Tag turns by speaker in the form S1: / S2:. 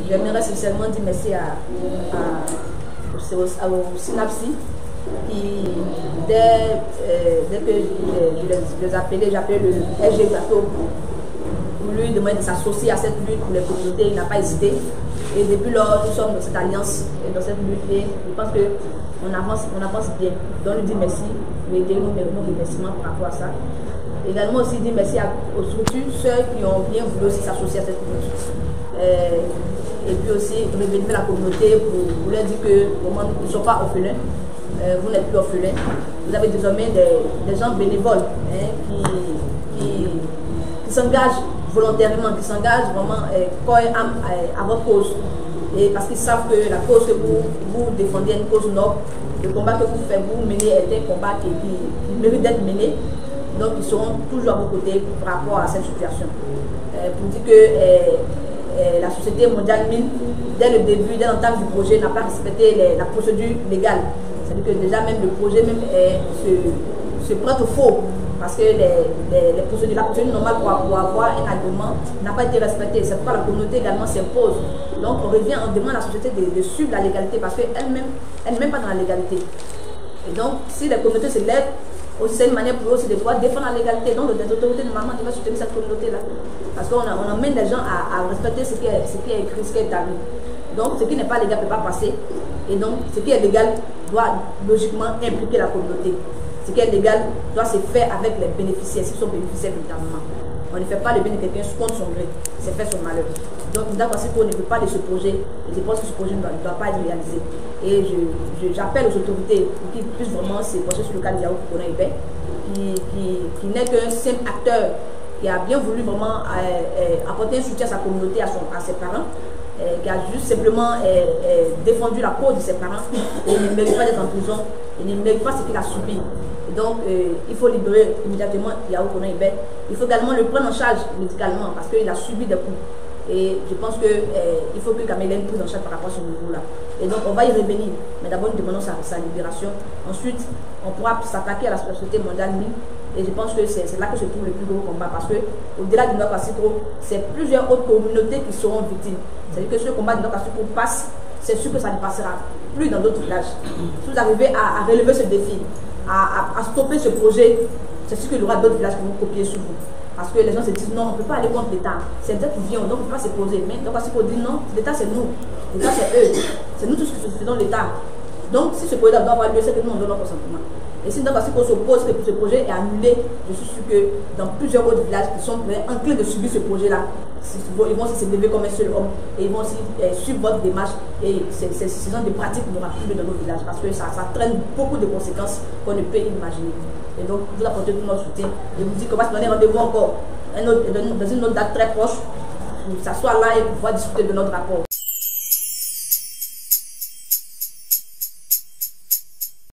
S1: j'aimerais sincèrement dire merci au Synapsi qui, dès que je les appelais, j'appelais le SG Plateau pour lui demander de s'associer à cette lutte pour les communautés. Il n'a pas hésité. Et depuis lors, nous sommes dans cette alliance et dans cette lutte. Et je pense qu'on avance bien. Donc, je dis merci. Mais nous nos remerciements par rapport à ça. Également aussi dire merci aux structures, ceux qui ont bien voulu aussi s'associer à cette lutte. Et puis aussi revenir la communauté pour leur dire que vraiment, ils ne sont pas orphelins. Vous n'êtes plus orphelins. Vous avez désormais des gens bénévoles qui s'engagent volontairement, qui s'engagent vraiment corps et âme à votre cause. Et parce qu'ils savent que la cause que vous défendez est une cause noble. Le combat que vous menez est un combat qui mérite d'être mené. Donc ils seront toujours à vos côtés par rapport à cette situation. Pour dire que la Société mondiale mine, dès le début, dès l'entame du projet, n'a pas respecté la procédure légale. C'est-à-dire que déjà même le projet même se prête au faux. Parce que la procédure normale pour avoir un agrément n'a pas été respectée. C'est pourquoi la communauté également s'impose. Donc on revient, on demande à la société de suivre la légalité parce qu'elle-même, elle n'est même pas dans la légalité. Et donc si la communauté se lève, c'est une manière pour eux aussi de pouvoir défendre la légalité. Donc les autorités normalement doivent soutenir cette communauté-là. Parce qu'on emmène les gens à respecter ce qui est écrit, ce qui est établi. Donc ce qui n'est pas légal ne peut pas passer. Et donc ce qui est légal doit logiquement impliquer la communauté. Ce qui est légal doit se faire avec les bénéficiaires, s'ils sont bénéficiaires véritablement. On ne fait pas le bien de quelqu'un contre son gré, c'est fait son malheur. Donc, d'abord, on ne veut pas de ce projet, et je pense que ce projet ne doit pas être réalisé. Et j'appelle aux autorités pour qu'ils puissent vraiment se pencher sur le cas de Yahoo Koukouna Ibeh, qui n'est qu'un simple acteur qui a bien voulu vraiment apporter un soutien à sa communauté, à ses parents, qui a juste simplement défendu la cause de ses parents. Et il ne mérite pas d'être en prison, il ne mérite pas ce qu'il a subi. Donc, il faut libérer immédiatement Yahoo Koukouna Ibeh. Il faut également le prendre en charge médicalement parce qu'il a subi des coups. Et je pense qu'il faut que Kamel ait une prise en charge par rapport à ce niveau-là. Et donc, on va y revenir. Mais d'abord, nous demandons sa libération. Ensuite, on pourra s'attaquer à la Société mondiale mine. Et je pense que c'est là que se trouve le plus gros combat. Parce qu'au-delà du Nord-Cassicro, c'est plusieurs autres communautés qui seront victimes. C'est-à-dire que ce combat du Nord-Cassicro passe, c'est sûr que ça ne passera plus dans d'autres villages. Si vous arrivez à relever ce défi, à stopper ce projet, c'est sûr qu'il y aura d'autres villages qui vont copier sur vous. Parce que les gens se disent non, on ne peut pas aller contre l'État. C'est l'État qui vient, donc on ne peut pas se poser. Mais donc, parce qu'on dit non, l'État c'est nous. L'État c'est eux. C'est nous tous qui faisons l'État. Donc si ce projet doit avoir lieu, c'est que nous on donne notre consentement. Et si parce qu'on s'oppose que ce projet est annulé, je suis sûr que dans plusieurs autres villages qui sont enclins de subir ce projet-là, ils vont aussi se lever comme un seul homme et ils vont aussi suivre votre démarche. Et ce genre de pratiques n'aura plus dans nos villages parce que ça traîne beaucoup de conséquences qu'on ne peut imaginer. Et donc, vous apportez tout notre soutien. Et vous dites qu'on va se donner rendez-vous encore dans une autre date très proche pour s'asseoir là et pouvoir discuter de notre rapport.